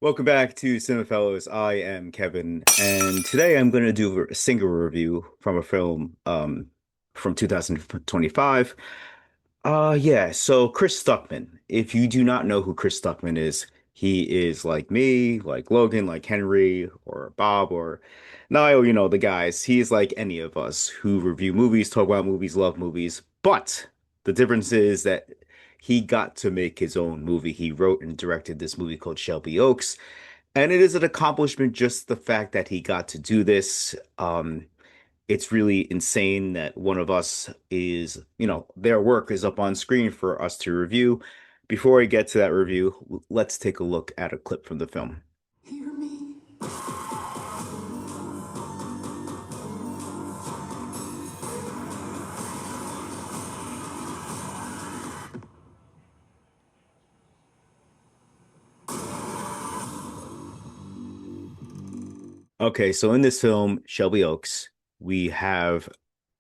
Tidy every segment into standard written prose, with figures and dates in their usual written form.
Welcome back to Cinephellas. I am Kevin, and today I'm going to do a single review from a film from 2025. So Chris Stuckmann. If you do not know who Chris Stuckmann is, he is like me, like Logan, like Henry, or Bob, or Niall, the guys. He is like any of us who review movies, talk about movies, love movies. But the difference is that he got to make his own movie. He wrote and directed this movie called Shelby Oaks. And it is an accomplishment just the fact that he got to do this. It's really insane that one of us is, their work is up on screen for us to review. Before we get to that review, let's take a look at a clip from the film. Hear me? Okay, so in this film, Shelby Oaks, we have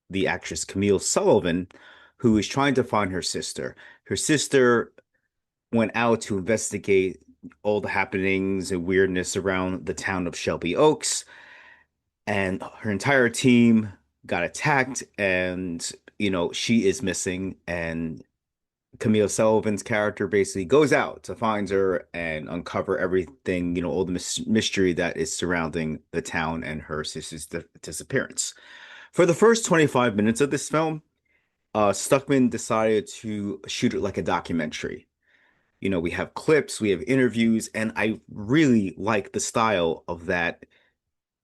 the actress Camille Sullivan, who is trying to find her sister. Her sister went out to investigate all the happenings and weirdness around the town of Shelby Oaks, and her entire team got attacked, and she is missing. And Camille Sullivan's character basically goes out to find her and uncover everything, all the mystery that is surrounding the town and her sister's disappearance. For the first 25 minutes of this film, Stuckman decided to shoot it like a documentary. We have clips, we have interviews, and I really like the style of that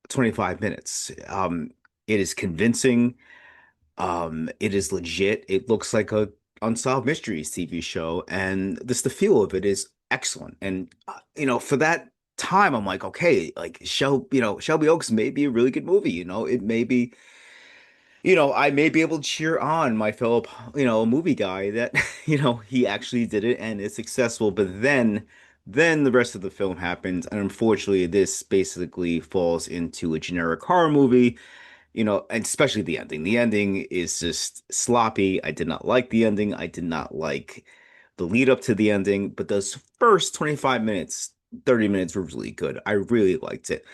25 minutes. It is convincing. It is legit. It looks like a Unsolved Mysteries TV show, and the feel of it is excellent. And for that time, I'm like, okay, like Shelby Oaks may be a really good movie. It may be, I may be able to cheer on my fellow, movie guy that, he actually did it and is successful. But then the rest of the film happens, and unfortunately, this basically falls into a generic horror movie, and especially the ending. The ending is just sloppy. I did not like the ending. I did not like the lead up to the ending, but those first 25 minutes, 30 minutes were really good. I really liked it.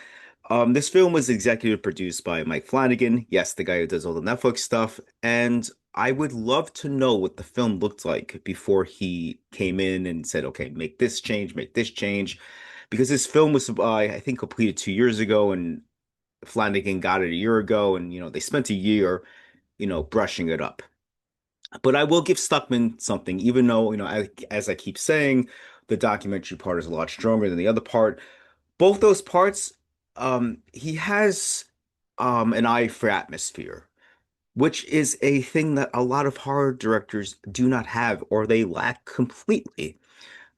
This film was executive produced by Mike Flanagan. Yes, the guy who does all the Netflix stuff. And I would love to know what the film looked like before he came in and said, okay, make this change. Because this film was, I think, completed 2 years ago, and Flanagan got it a year ago, and they spent a year, brushing it up. But I will give Stuckman something, even though, as I keep saying, the documentary part is a lot stronger than the other part. Both those parts, he has an eye for atmosphere, which is a thing that a lot of horror directors do not have, or they lack completely.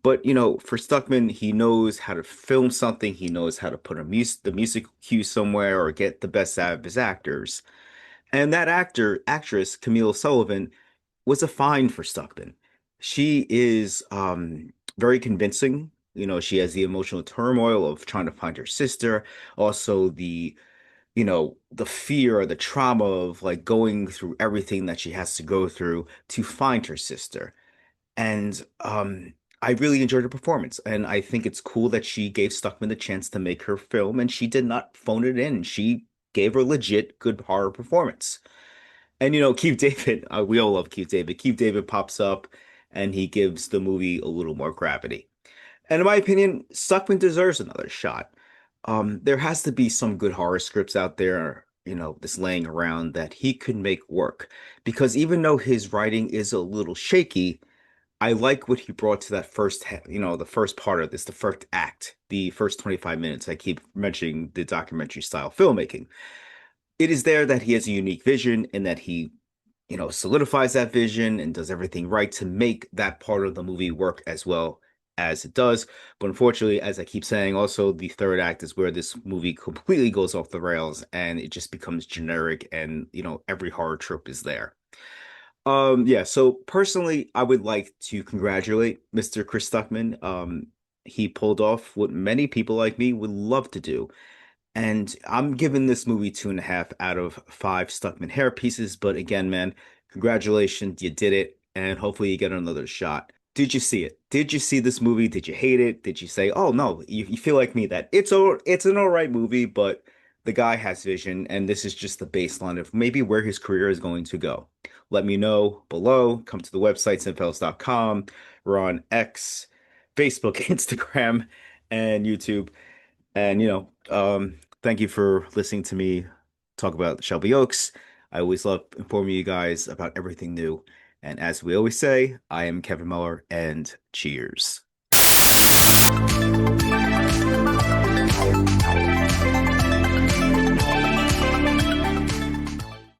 But for Stuckman, he knows how to film something. He knows how to put the music cue somewhere or get the best out of his actors. And that actress, Camille Sullivan, was a find for Stuckman. She is very convincing. She has the emotional turmoil of trying to find her sister, also the fear or the trauma of like going through everything that she has to go through to find her sister. And I really enjoyed her performance. And I think it's cool that she gave Stuckman the chance to make her film, and she did not phone it in. She gave her legit good horror performance. And Keith David, we all love Keith David. Keith David pops up and he gives the movie a little more gravity. And in my opinion, Stuckman deserves another shot. There has to be some good horror scripts out there, that's laying around that he could make work. Because even though his writing is a little shaky, I like what he brought to that the first part of this, the first act, the first 25 minutes. I keep mentioning the documentary style filmmaking. It is there that he has a unique vision and that he, solidifies that vision and does everything right to make that part of the movie work as well as it does. But unfortunately, as I keep saying, also the third act is where this movie completely goes off the rails and it just becomes generic, and every horror trope is there. Yeah, so personally, I would like to congratulate Mr. Chris Stuckman. He pulled off what many people like me would love to do. And I'm giving this movie 2.5 out of 5 Stuckman hair pieces. But again, man, congratulations, you did it. And hopefully you get another shot. Did you see it? Did you see this movie? Did you hate it? Did you say, "Oh no, you feel like me that it's an all right movie, but the guy has vision, and this is just the baseline of maybe where his career is going to go." Let me know below. Come to the website, cinephellas.com. We're on X, Facebook, Instagram, and YouTube. And thank you for listening to me talk about Shelby Oaks. I always love informing you guys about everything new. And as we always say, I am Kevin Muller, and cheers.